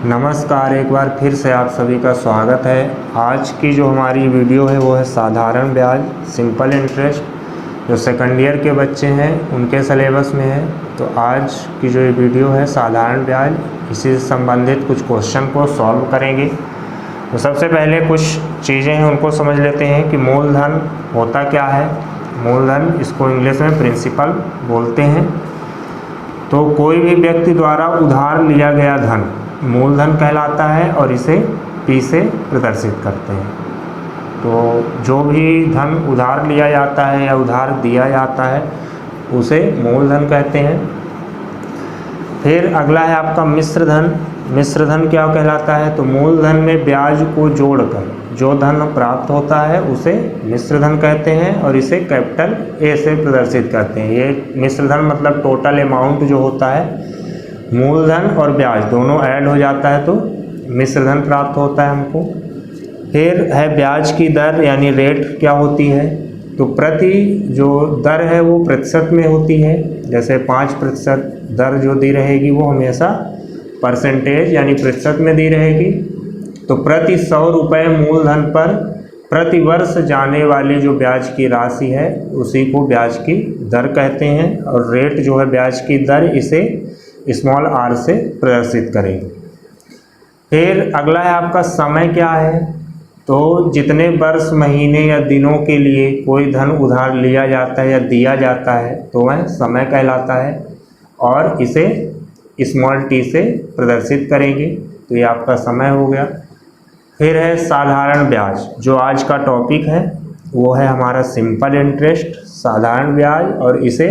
नमस्कार, एक बार फिर से आप सभी का स्वागत है। आज की जो हमारी वीडियो है वो है साधारण ब्याज सिंपल इंटरेस्ट, जो सेकंड ईयर के बच्चे हैं उनके सिलेबस में है। तो आज की जो ये वीडियो है साधारण ब्याज, इसी से संबंधित कुछ क्वेश्चन को सॉल्व करेंगे। तो सबसे पहले कुछ चीज़ें हैं उनको समझ लेते हैं कि मूलधन होता क्या है। मूलधन, इसको इंग्लिश में प्रिंसिपल बोलते हैं। तो कोई भी व्यक्ति द्वारा उधार लिया गया धन मूलधन कहलाता है और इसे P से प्रदर्शित करते हैं। तो जो भी धन उधार लिया जाता है या उधार दिया जाता है उसे मूलधन कहते हैं। फिर अगला है आपका मिश्र धन। मिश्र धन क्या कहलाता है? तो मूलधन में ब्याज को जोड़कर जो धन प्राप्त होता है उसे मिश्र धन कहते हैं और इसे कैपिटल A से प्रदर्शित करते हैं। ये मिश्र धन मतलब टोटल अमाउंट जो होता है, मूलधन और ब्याज दोनों ऐड हो जाता है तो मिश्र धन प्राप्त होता है हमको। फिर है ब्याज की दर यानी रेट क्या होती है? तो प्रति जो दर है वो प्रतिशत में होती है। जैसे 5% दर जो दी रहेगी वो हमेशा परसेंटेज यानी प्रतिशत में दी रहेगी। तो प्रति 100 रुपये मूलधन पर प्रति वर्ष जाने वाली जो ब्याज की राशि है उसी को ब्याज की दर कहते हैं। और रेट जो है ब्याज की दर, इसे स्मॉल r से प्रदर्शित करेंगे। फिर अगला है आपका समय क्या है? तो जितने वर्ष, महीने या दिनों के लिए कोई धन उधार लिया जाता है या दिया जाता है तो वह समय कहलाता है और इसे स्मॉल t से प्रदर्शित करेंगे। तो ये आपका समय हो गया। फिर है साधारण ब्याज, जो आज का टॉपिक है वो है हमारा सिंपल इंटरेस्ट, साधारण ब्याज, और इसे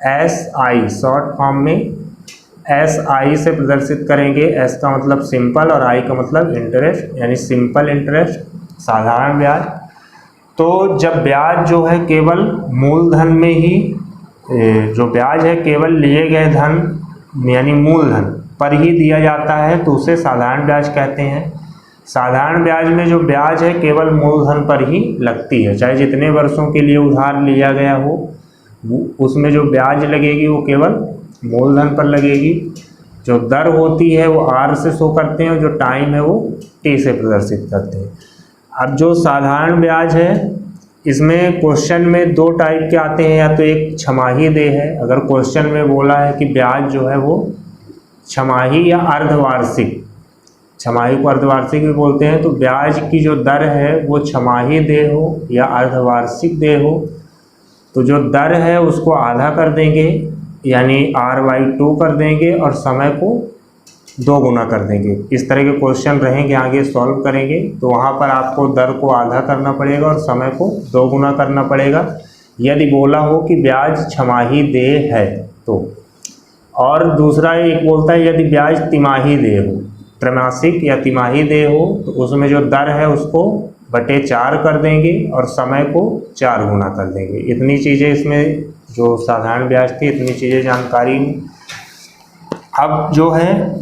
SI शॉर्ट फॉर्म में SI से प्रदर्शित करेंगे। S का मतलब सिंपल और I का मतलब इंटरेस्ट, यानी सिंपल इंटरेस्ट, साधारण ब्याज। तो जब ब्याज जो है केवल मूलधन में ही, जो ब्याज है केवल लिए गए धन यानी मूलधन पर ही दिया जाता है तो उसे साधारण ब्याज कहते हैं। साधारण ब्याज में जो ब्याज है केवल मूलधन पर ही लगती है, चाहे जितने वर्षों के लिए उधार लिया गया हो उसमें जो ब्याज लगेगी वो केवल मूलधन पर लगेगी। जो दर होती है वो R से शो करते हैं और जो टाइम है वो T से प्रदर्शित करते हैं। अब जो साधारण ब्याज है इसमें क्वेश्चन में दो टाइप के आते हैं, या तो एक छमाही देय है। अगर क्वेश्चन में बोला है कि ब्याज जो है वो छमाही या अर्धवार्षिक, छमाही को अर्धवार्षिक भी बोलते हैं, तो ब्याज की जो दर है वो छमाही देय हो या अर्धवार्षिक देय हो तो जो दर है उसको आधा कर देंगे यानी R/2 कर देंगे और समय को 2 गुना कर देंगे। इस तरह के क्वेश्चन रहेंगे, आगे सॉल्व करेंगे तो वहाँ पर आपको दर को आधा करना पड़ेगा और समय को 2 गुना करना पड़ेगा यदि बोला हो कि ब्याज छमाही देय है तो। और दूसरा एक बोलता है यदि ब्याज तिमाही देय हो, त्रैमासिक या तिमाही देय हो तो उसमें जो दर है उसको बटे 4 कर देंगे और समय को 4 गुना कर देंगे। इतनी चीज़ें इसमें जो साधारण ब्याज थी, इतनी चीज़ें जानकारी। अब जो है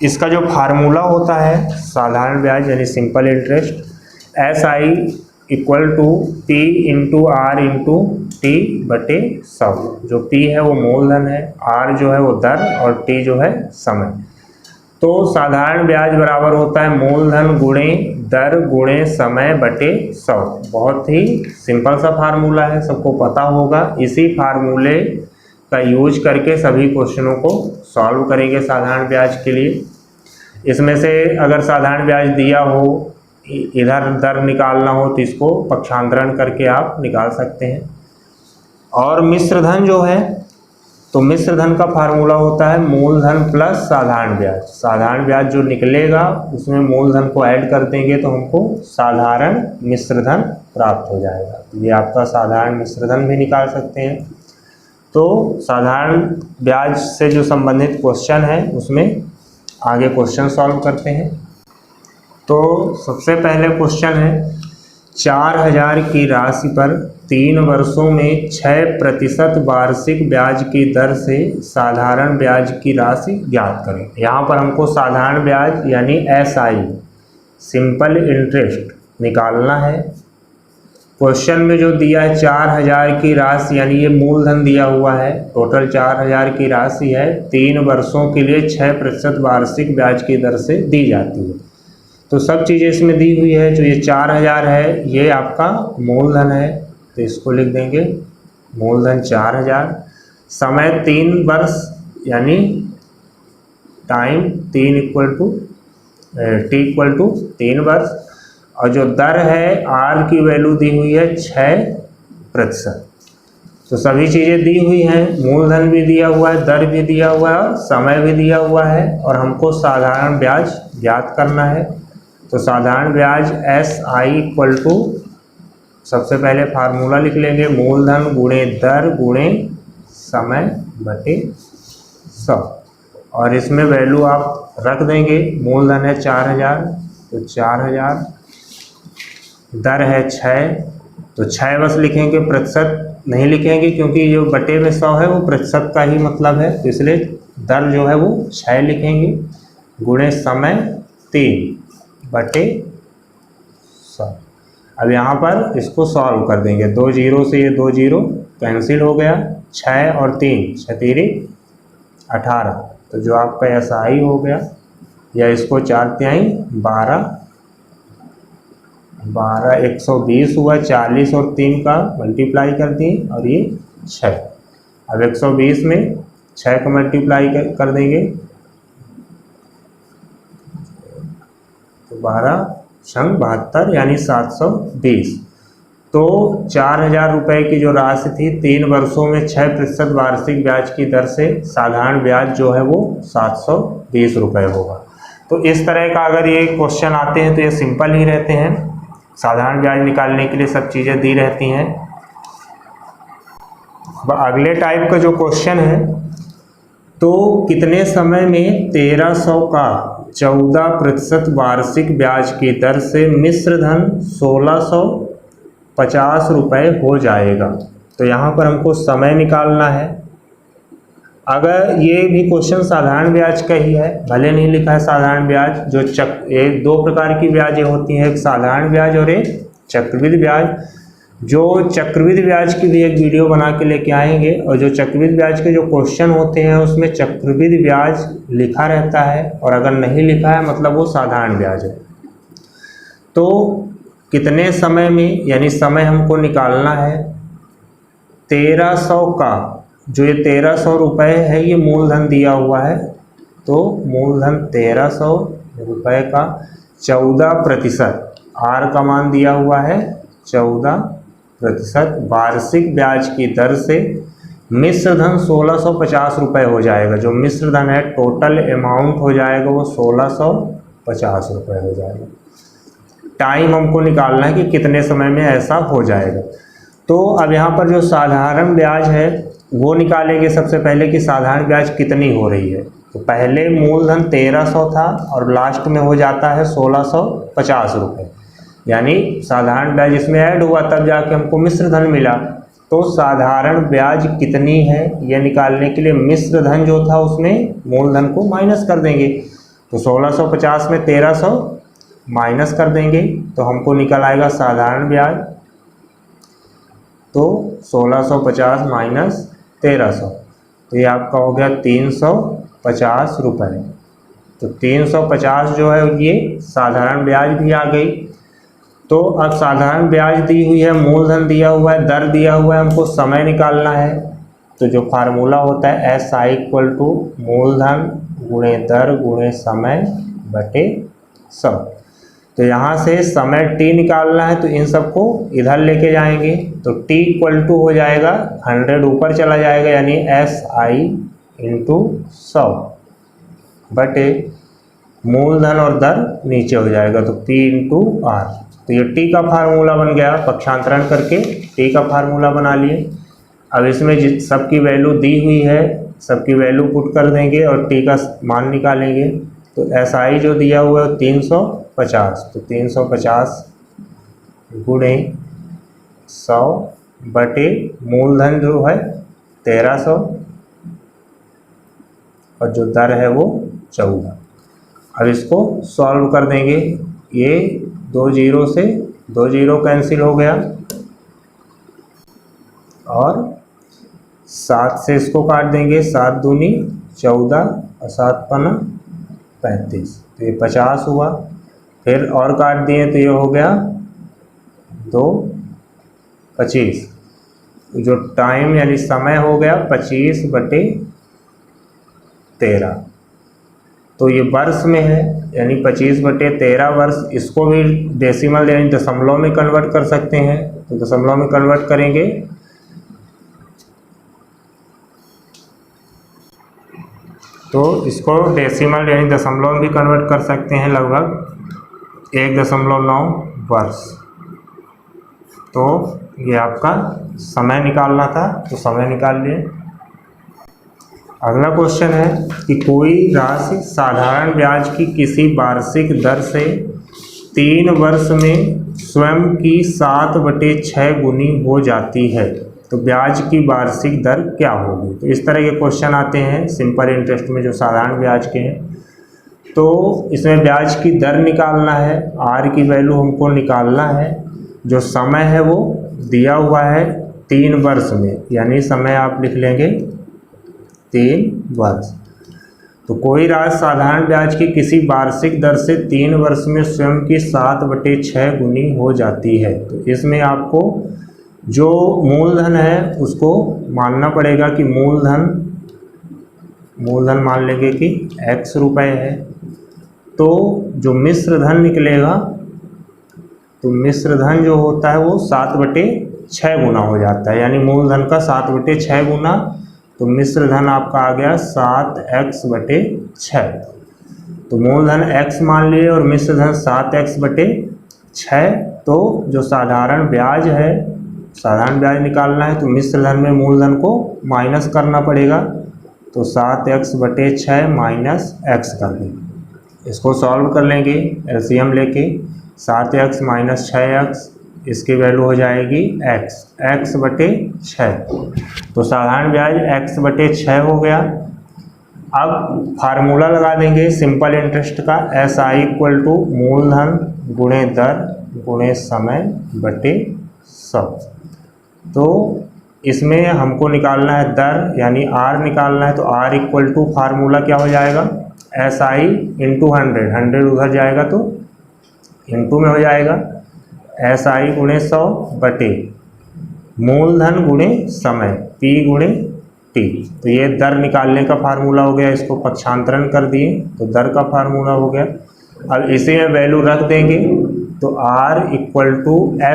इसका जो फार्मूला होता है साधारण ब्याज यानी simple interest, SI = P × R × T बटे 100। जो P है वो मूलधन है, R जो है वो दर और T जो है समय। तो साधारण ब्याज बराबर होता है मूलधन गुणे दर गुणे समय बटे 100। बहुत ही सिंपल सा फार्मूला है, सबको पता होगा। इसी फार्मूले का यूज करके सभी क्वेश्चनों को सॉल्व करेंगे साधारण ब्याज के लिए। इसमें से अगर साधारण ब्याज दिया हो, इधर दर निकालना हो तो इसको पक्षांतरण करके आप निकाल सकते हैं। और मिश्र धन जो है, तो मिश्र धन का फार्मूला होता है मूलधन प्लस साधारण ब्याज। साधारण ब्याज जो निकलेगा उसमें मूलधन को ऐड कर देंगे तो हमको साधारण मिश्र धन प्राप्त हो जाएगा। ये आपका साधारण मिश्र धन भी निकाल सकते हैं। तो साधारण ब्याज से जो संबंधित क्वेश्चन है उसमें आगे क्वेश्चन सॉल्व करते हैं। तो सबसे पहले क्वेश्चन है 4000 की राशि पर 3 वर्षों में 6% वार्षिक ब्याज की दर से साधारण ब्याज की राशि ज्ञात करें। यहाँ पर हमको साधारण ब्याज यानी SI सिंपल इंटरेस्ट निकालना है। क्वेश्चन में जो दिया है 4000 की राशि, यानी ये मूलधन दिया हुआ है, टोटल 4000 की राशि है, 3 वर्षों के लिए 6% वार्षिक ब्याज की दर से दी जाती है। तो सब चीज़ें इसमें दी हुई है। जो ये 4000 है ये आपका मूलधन है, तो इसको लिख देंगे मूलधन 4000। समय 3 वर्ष यानी time 3 equal to T equal to 3 वर्ष, और जो दर है आर की वैल्यू दी हुई है 6%। तो सभी चीज़ें दी हुई हैं, मूलधन भी दिया हुआ है, दर भी दिया हुआ है और समय भी दिया हुआ है, और हमको साधारण ब्याज ज्ञात करना है। तो साधारण ब्याज एस आई इक्वल टू, सबसे पहले फार्मूला लिख लेंगे, मूलधन गुणे दर गुणे समय बटे 100, और इसमें वैल्यू आप रख देंगे। मूलधन है 4000, तो 4000, दर है 6, तो 6 बस लिखेंगे, प्रतिशत नहीं लिखेंगे क्योंकि जो बटे में 100 है वो प्रतिशत का ही मतलब है, तो इसलिए दर जो है वो 6 लिखेंगे, गुणे समय 3 बटे 100। अब यहाँ पर इसको सॉल्व कर देंगे, 2 जीरो से ये 2 जीरो कैंसिल हो गया, 6 और 3 6 3 18, तो जो आपका ऐसा ही हो गया, या इसको 4 तिहाई 12 120 हुआ, 40 और 3 का मल्टीप्लाई कर दिए, और ये 6। अब 120 में 6 का मल्टीप्लाई कर देंगे, तो 12 संग 72 यानी 720। तो 4000 रुपये की जो राशि थी, 3 वर्षों में 6% वार्षिक ब्याज की दर से साधारण ब्याज जो है वो 720 रुपये होगा। तो इस तरह का अगर ये क्वेश्चन आते हैं तो ये सिंपल ही रहते हैं, साधारण ब्याज निकालने के लिए सब चीज़ें दी रहती हैं। अगले टाइप का जो क्वेश्चन है, तो कितने समय में 1300 का 14% वार्षिक ब्याज की दर से मिश्र धन 1650 रुपये हो जाएगा। तो यहाँ पर हमको समय निकालना है। अगर ये भी क्वेश्चन साधारण ब्याज का ही है, भले नहीं लिखा है साधारण ब्याज, जो एक 2 प्रकार की ब्याजें होती हैं, एक साधारण ब्याज और एक चक्रवृद्धि ब्याज। जो चक्रवृद्धि ब्याज की भी एक वीडियो बना के लेके आएंगे, और जो चक्रवृद्धि ब्याज के जो क्वेश्चन होते हैं उसमें चक्रवृद्धि ब्याज लिखा रहता है, और अगर नहीं लिखा है मतलब वो साधारण ब्याज है। तो कितने समय में, यानी समय हमको निकालना है 1300 का, जो ये 1300 रुपये है ये मूलधन दिया हुआ है, तो मूलधन 1300 रुपये का 14%, आर का मान दिया हुआ है 14% वार्षिक ब्याज की दर से मिश्र धन 1650 रुपये हो जाएगा। जो मिश्र धन है टोटल अमाउंट हो जाएगा वो 1650 रुपये हो जाएगा। टाइम हमको निकालना है कि कितने समय में ऐसा हो जाएगा। तो अब यहाँ पर जो साधारण ब्याज है वो निकालेंगे सबसे पहले कि साधारण ब्याज कितनी हो रही है। तो पहले मूलधन 1300 था और लास्ट में हो जाता है 1650 रुपये, यानी साधारण ब्याज इसमें ऐड हुआ तब जाके हमको मिश्र धन मिला। तो साधारण ब्याज कितनी है ये निकालने के लिए मिश्र धन जो था उसमें मूलधन को माइनस कर देंगे। तो 1650 में 1300 माइनस कर देंगे तो हमको निकल आएगा साधारण ब्याज। तो 1650 माइनस 1300, तो ये आपका हो गया 350 रुपये। तो 350 जो है ये साधारण ब्याज भी आ गई। तो अब साधारण ब्याज दी हुई है, मूलधन दिया हुआ है, दर दिया हुआ है, हमको समय निकालना है। तो जो फार्मूला होता है एस आई इक्वल टू मूलधन गुणे दर गुणे समय बटे 100। तो यहाँ से समय t निकालना है तो इन सबको इधर लेके जाएंगे, तो t इक्वल टू हो जाएगा 100 ऊपर चला जाएगा, यानी एस आई इंटू 100 बटे मूलधन और दर नीचे हो जाएगा, तो p इंटू आर। तो ये t का फार्मूला बन गया, पक्षांतरण करके t का फार्मूला बना लिए। अब इसमें सबकी वैल्यू दी हुई है, सबकी वैल्यू पुट कर देंगे और t का मान निकालेंगे। तो एस आई जो दिया हुआ है 350, तो 350 गुणे 100 बटे मूलधन जो है 1300 और जो दर है वो 14। अब इसको सॉल्व कर देंगे। ये 2 जीरो से 2 जीरो कैंसिल हो गया, और 7 से इसको काट देंगे, 7 दूनी 14 और 7 पना 35, तो ये 50 हुआ। फिर और काट दिए तो ये हो गया 2 25, जो टाइम यानी समय हो गया 25/13। तो ये वर्ष में है यानी 25/13 वर्ष। इसको भी डेसिमल यानी दशमलव में कन्वर्ट कर सकते हैं, तो दशमलव में कन्वर्ट करेंगे तो इसको डेसिमल यानी दशमलव में भी कन्वर्ट कर सकते हैं, लगभग 1.9 वर्ष। तो ये आपका समय निकालना था, तो समय निकाल लिए। अगला क्वेश्चन है कि कोई राशि साधारण ब्याज की किसी वार्षिक दर से 3 वर्ष में स्वयं की 7/6 गुनी हो जाती है, तो ब्याज की वार्षिक दर क्या होगी। तो इस तरह के क्वेश्चन आते हैं सिंपल इंटरेस्ट में जो साधारण ब्याज के हैं। तो इसमें ब्याज की दर निकालना है, आर की वैल्यू हमको निकालना है, जो समय है वो दिया हुआ है 3 वर्ष में, यानी समय आप लिख लेंगे 3 वर्ष। तो कोई राशि साधारण ब्याज की किसी वार्षिक दर से 3 वर्ष में स्वयं की 7/6 गुनी हो जाती है। तो इसमें आपको जो मूलधन है उसको मानना पड़ेगा कि मूलधन मान लेंगे कि x रुपए है। तो जो मिश्र धन निकलेगा, तो मिश्र धन जो होता है वो 7/6 गुना हो जाता है, यानी मूलधन का 7/6 गुना। तो मिश्र धन आपका आ गया 7x/6। तो मूलधन x मान लिए और मिश्र धन 7x/6। तो जो साधारण ब्याज है, साधारण ब्याज निकालना है तो मिश्र धन में मूलधन को माइनस करना पड़ेगा। तो 7x/6 माइनस x कर देंगे। इसको सॉल्व कर लेंगे एलसीएम लेके, 7x माइनस 6x, इसकी वैल्यू हो जाएगी x/6। तो साधारण ब्याज x/6 हो गया। अब फार्मूला लगा देंगे सिंपल इंटरेस्ट का, SI = मूलधन गुणे दर गुणे समय बटे 100। तो इसमें हमको निकालना है दर यानी R निकालना है, तो R = फार्मूला क्या हो जाएगा, SI × 100, 100 उधर जाएगा तो इंटू में हो जाएगा, SI × 100 बटे मूलधन गुणे समय P × T। तो ये दर निकालने का फार्मूला हो गया, इसको पक्षांतरण कर दिए तो दर का फार्मूला हो गया। अब इसे में वैल्यू रख देंगे तो R =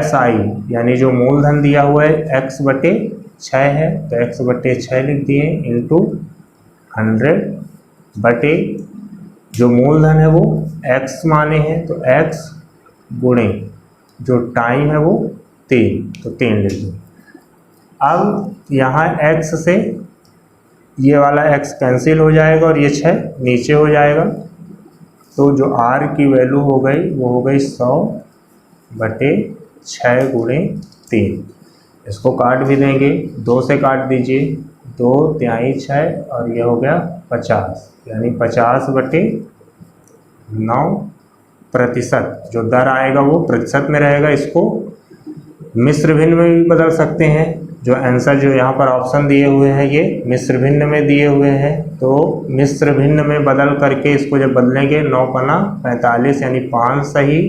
SI यानी जो मूलधन दिया हुआ है x/6 है, तो x/6 लिख दिए इंटू 100 बटे जो मूलधन है वो x माने हैं तो x गुणे जो टाइम है वो 3, तो 3 लिख दो। अब यहाँ x से ये वाला x कैंसिल हो जाएगा और ये 6 नीचे हो जाएगा। तो जो R की वैल्यू हो गई वो हो गई 100/6 × 3। इसको काट भी देंगे, 2 से काट दीजिए, 2 तिहाई 6 और ये हो गया 50, यानी 50/9%। जो दर आएगा वो प्रतिशत में रहेगा। इसको मिश्र भिन्न में भी बदल सकते हैं। जो आंसर जो यहाँ पर ऑप्शन दिए हुए हैं ये मिश्र भिन्न में दिए हुए हैं, तो मिश्र भिन्न में बदल करके इसको जब बदलेंगे 9 पना 45 यानी 5 सही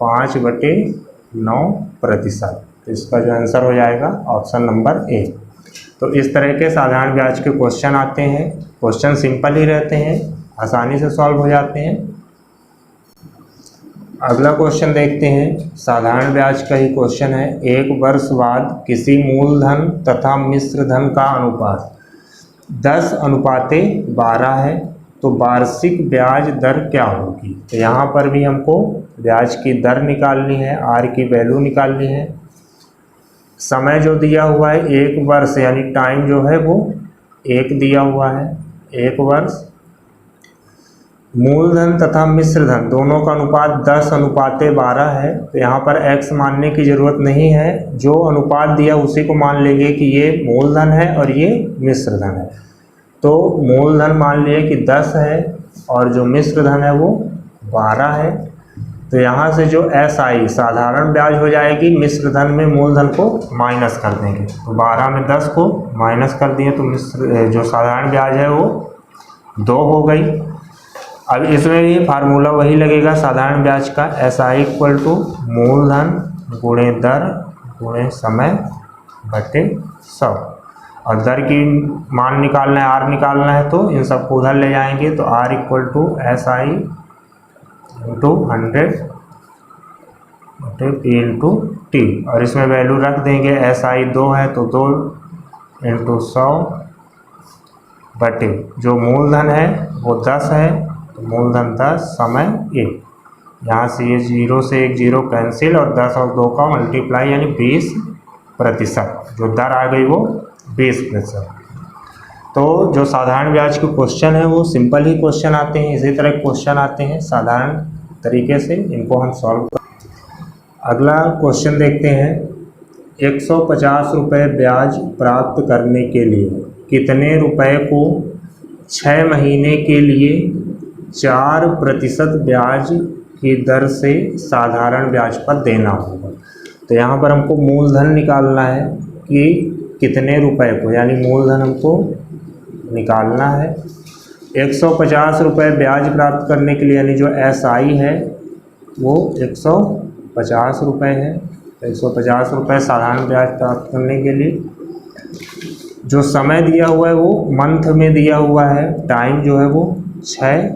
5/9%। तो इसका जो आंसर हो जाएगा ऑप्शन नंबर ए। तो इस तरह के साधारण ब्याज के क्वेश्चन आते हैं। क्वेश्चन सिंपल ही रहते हैं, आसानी से सॉल्व हो जाते हैं। अगला क्वेश्चन देखते हैं, साधारण ब्याज का ही क्वेश्चन है। 1 वर्ष बाद किसी मूलधन तथा मिश्र धन का अनुपात 10:12 है, तो वार्षिक ब्याज दर क्या होगी। तो यहाँ पर भी हमको ब्याज की दर निकालनी है, R की वैल्यू निकालनी है। समय जो दिया हुआ है 1 वर्ष यानी टाइम जो है वो 1 दिया हुआ है, 1 वर्ष। मूलधन तथा मिश्र धन दोनों का अनुपात 10:12 है, तो यहाँ पर x मानने की ज़रूरत नहीं है, जो अनुपात दिया उसी को मान लेंगे कि ये मूलधन है और ये मिश्र धन है। तो मूलधन मान लिए कि 10 है और जो मिश्र धन है वो 12 है। तो यहाँ से जो SI साधारण ब्याज हो जाएगी, मिश्र धन में मूलधन को माइनस कर देंगे। तो 12 में 10 को माइनस कर दिए तो मिश्र जो साधारण ब्याज है वो 2 हो गई। अब इसमें भी फार्मूला वही लगेगा साधारण ब्याज का, SI इक्वल टू मूलधन गुणे दर गुणे समय बटे 100। और दर की मान निकालना है, R निकालना है, तो इन सबको उधर ले जाएंगे। तो R equal to SI into 100 बटे P इंटू T। और इसमें वैल्यू रख देंगे, SI 2 है तो 2 इंटू 100 बटे जो मूलधन है वो 10 है, तो मूलधन 10 समय 1। यहाँ से ये 0 से 1 0 कैंसिल और 10 और 2 का मल्टीप्लाई यानी 20%। जो दर आ गई वो 20%। तो जो साधारण ब्याज के क्वेश्चन है वो सिंपल ही क्वेश्चन आते हैं, इसी तरह क्वेश्चन आते हैं साधारण तरीके से, इनको हम सॉल्व कर। अगला क्वेश्चन देखते हैं। 150 रुपये ब्याज प्राप्त करने के लिए कितने रुपए को 6 महीने के लिए 4% ब्याज की दर से साधारण ब्याज पर देना होगा। तो यहाँ पर हमको मूलधन निकालना है कि कितने रुपए को, यानी मूलधन हमको निकालना है। 150 रुपये ब्याज प्राप्त करने के लिए, यानी जो SI है वो 150 रुपये है। 150 रुपये साधारण ब्याज प्राप्त करने के लिए जो समय दिया हुआ है वो मंथ में दिया हुआ है, टाइम जो है वो 6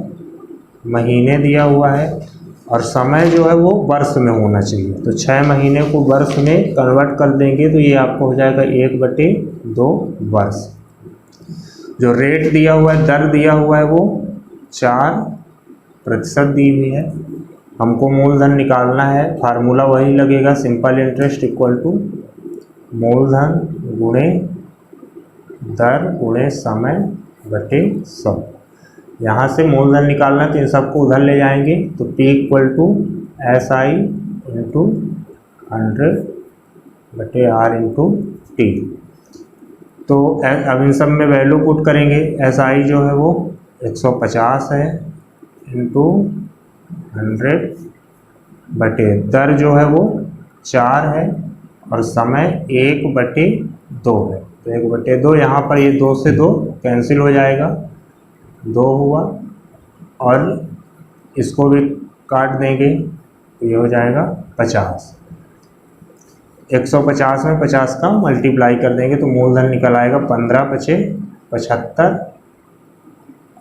महीने दिया हुआ है, और समय जो है वो वर्ष में होना चाहिए। तो 6 महीने को वर्ष में कन्वर्ट कर देंगे तो ये आपको हो जाएगा 1/2 वर्ष। जो रेट दिया हुआ है, दर दिया हुआ है वो 4% दी हुई है। हमको मूलधन निकालना है, फार्मूला वही लगेगा, सिंपल इंटरेस्ट इक्वल टू मूलधन गुणे दर गुणे समय बटे 100। यहाँ से मूलधन निकालना तो इन सबको उधर ले जाएंगे। तो P equal to SI into 100 बटे R इंटू T। तो अब इन सब में वैल्यू पुट करेंगे। SI जो है वो 150 है इंटू 100 बटे दर जो है वो 4 है और समय 1/2 है। तो 1/2, यहाँ पर ये 2 से 2 कैंसिल हो जाएगा, 2 हुआ, और इसको भी काट देंगे तो ये हो जाएगा 50। 150 में 50 का मल्टीप्लाई कर देंगे तो मूलधन निकल आएगा 15×5 75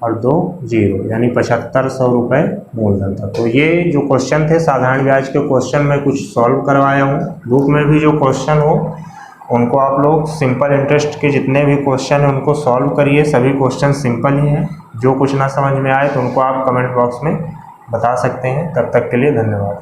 और 2 0, यानी 7500 रुपये मूलधन था। तो ये जो क्वेश्चन थे साधारण ब्याज के क्वेश्चन मैं कुछ सॉल्व करवाया हूँ। बुक में भी जो क्वेश्चन हो उनको आप लोग सिंपल इंटरेस्ट के जितने भी क्वेश्चन हैं उनको सॉल्व करिए। सभी क्वेश्चन सिंपल ही हैं। जो कुछ ना समझ में आए तो उनको आप कमेंट बॉक्स में बता सकते हैं। तब तक के लिए धन्यवाद।